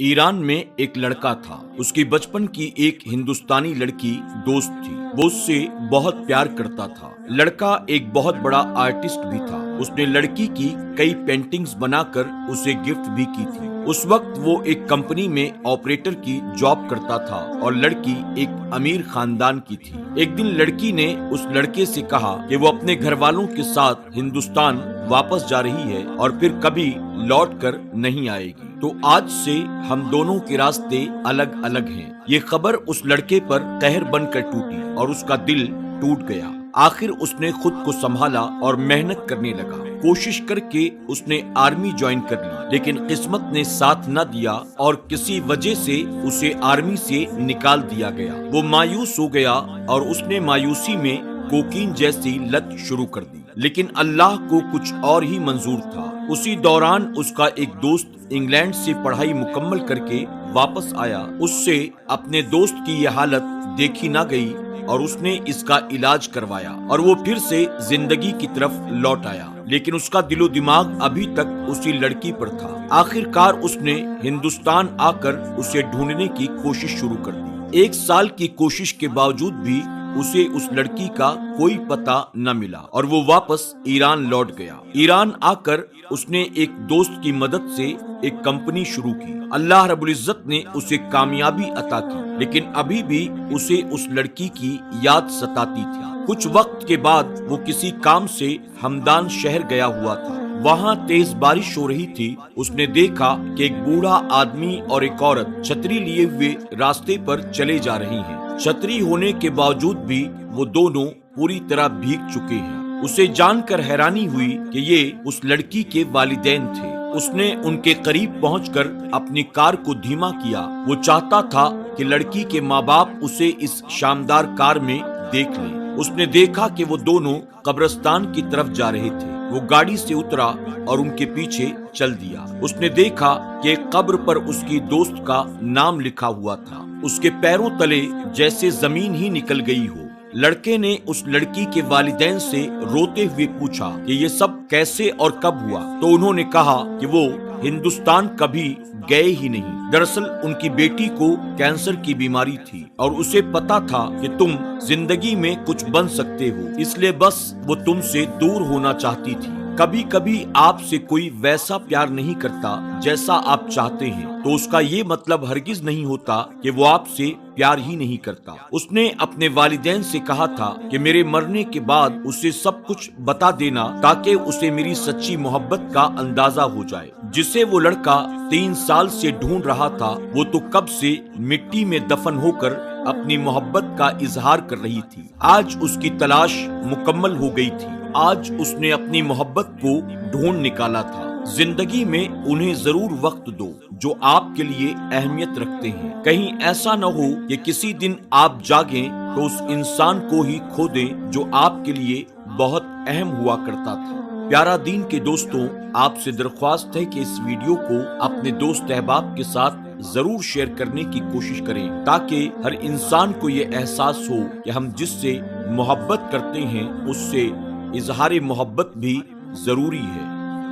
ایران میں ایک لڑکا تھا۔ اس کی بچپن کی ایک ہندوستانی لڑکی دوست تھی۔ وہ اس سے بہت پیار کرتا تھا۔ لڑکا ایک بہت بڑا آرٹسٹ بھی تھا۔ اس نے لڑکی کی کئی پینٹنگز بنا کر اسے گفٹ بھی کی تھی۔ اس وقت وہ ایک کمپنی میں آپریٹر کی جاب کرتا تھا اور لڑکی ایک امیر خاندان کی تھی۔ ایک دن لڑکی نے اس لڑکے سے کہا کہ وہ اپنے گھر والوں کے ساتھ ہندوستان واپس جا رہی ہے اور پھر کبھی لوٹ کر نہیں آئے گی، تو آج سے ہم دونوں کے راستے الگ الگ ہیں۔ یہ خبر اس لڑکے پر قہر بن کر ٹوٹی اور اس کا دل ٹوٹ گیا۔ آخر اس نے خود کو سنبھالا اور محنت کرنے لگا۔ کوشش کر کے اس نے آرمی جوائن کر لی، لیکن قسمت نے ساتھ نہ دیا اور کسی وجہ سے اسے آرمی سے نکال دیا گیا۔ وہ مایوس ہو گیا اور اس نے مایوسی میں کوکین جیسی لت شروع کر دی، لیکن اللہ کو کچھ اور ہی منظور تھا۔ اسی دوران اس کا ایک دوست انگلینڈ سے پڑھائی مکمل کر کے واپس آیا۔ اس سے اپنے دوست کی یہ حالت دیکھی نہ گئی اور اس نے اس کا علاج کروایا اور وہ پھر سے زندگی کی طرف لوٹ آیا، لیکن اس کا دل و دماغ ابھی تک اسی لڑکی پر تھا۔ آخر کار اس نے ہندوستان آ کر اسے ڈھونڈنے کی کوشش شروع کر دی۔ 1 سال کی کوشش کے باوجود بھی اسے اس لڑکی کا کوئی پتہ نہ ملا اور وہ واپس ایران لوٹ گیا۔ ایران آ کر اس نے ایک دوست کی مدد سے ایک کمپنی شروع کی۔ اللہ رب العزت نے اسے کامیابی عطا کی، لیکن ابھی بھی اسے اس لڑکی کی یاد ستاتی تھی۔ کچھ وقت کے بعد وہ کسی کام سے ہمدان شہر گیا ہوا تھا۔ وہاں تیز بارش ہو رہی تھی۔ اس نے دیکھا کہ ایک بوڑھا آدمی اور ایک عورت چھتری لیے ہوئے راستے پر چلے جا رہی ہیں۔ چھتری ہونے کے باوجود بھی وہ دونوں پوری طرح بھیگ چکے ہیں۔ اسے جان کر حیرانی ہوئی کہ یہ اس لڑکی کے والدین تھے۔ اس نے ان کے قریب پہنچ کر اپنی کار کو دھیما کیا۔ وہ چاہتا تھا کہ لڑکی کے ماں باپ اسے اس شاندار کار میں دیکھ لیں۔ اس نے دیکھا کہ وہ دونوں قبرستان کی طرف جا رہے تھے۔ وہ گاڑی سے اترا اور ان کے پیچھے چل دیا۔ اس نے دیکھا کہ ایک قبر پر اس کی دوست کا نام لکھا ہوا تھا۔ اس کے پیروں تلے جیسے زمین ہی نکل گئی ہو۔ لڑکے نے اس لڑکی کے والدین سے روتے ہوئے پوچھا کہ یہ سب کیسے اور کب ہوا، تو انہوں نے کہا کہ وہ ہندوستان کبھی گئے ہی نہیں۔ دراصل ان کی بیٹی کو کینسر کی بیماری تھی اور اسے پتا تھا کہ تم زندگی میں کچھ بن سکتے ہو، اس لیے بس وہ تم سے دور ہونا چاہتی تھی۔ کبھی کبھی آپ سے کوئی ویسا پیار نہیں کرتا جیسا آپ چاہتے ہیں، تو اس کا یہ مطلب ہرگز نہیں ہوتا کہ وہ آپ سے پیار ہی نہیں کرتا۔ اس نے اپنے والدین سے کہا تھا کہ میرے مرنے کے بعد اسے سب کچھ بتا دینا تاکہ اسے میری سچی محبت کا اندازہ ہو جائے۔ جسے وہ لڑکا 3 سال سے ڈھونڈ رہا تھا، وہ تو کب سے مٹی میں دفن ہو کر اپنی محبت کا اظہار کر رہی تھی۔ آج اس کی تلاش مکمل ہو گئی تھی۔ آج اس نے اپنی محبت کو ڈھونڈ نکالا تھا۔ زندگی میں انہیں ضرور وقت دو جو آپ کے لیے اہمیت رکھتے ہیں۔ کہیں ایسا نہ ہو کہ کسی دن آپ جاگیں تو اس انسان کو ہی کھو دیں جو آپ کے لیے بہت اہم ہوا کرتا تھا۔ پیارا دین کے دوستوں، آپ سے درخواست ہے کہ اس ویڈیو کو اپنے دوست احباب کے ساتھ ضرور شیئر کرنے کی کوشش کریں تاکہ ہر انسان کو یہ احساس ہو کہ ہم جس سے محبت کرتے ہیں اس سے اظہار محبت بھی ضروری ہے۔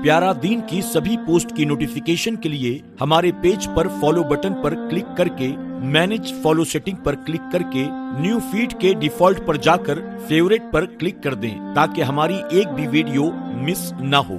پیارا دین کی سبھی پوسٹ کی نوٹیفیکیشن کے لیے ہمارے پیج پر فالو بٹن پر کلک کر کے مینیج فالو سیٹنگ پر کلک کر کے نیو فیڈ کے ڈیفالٹ پر جا کر فیورٹ پر کلک کر دیں تاکہ ہماری ایک بھی ویڈیو مس نہ ہو۔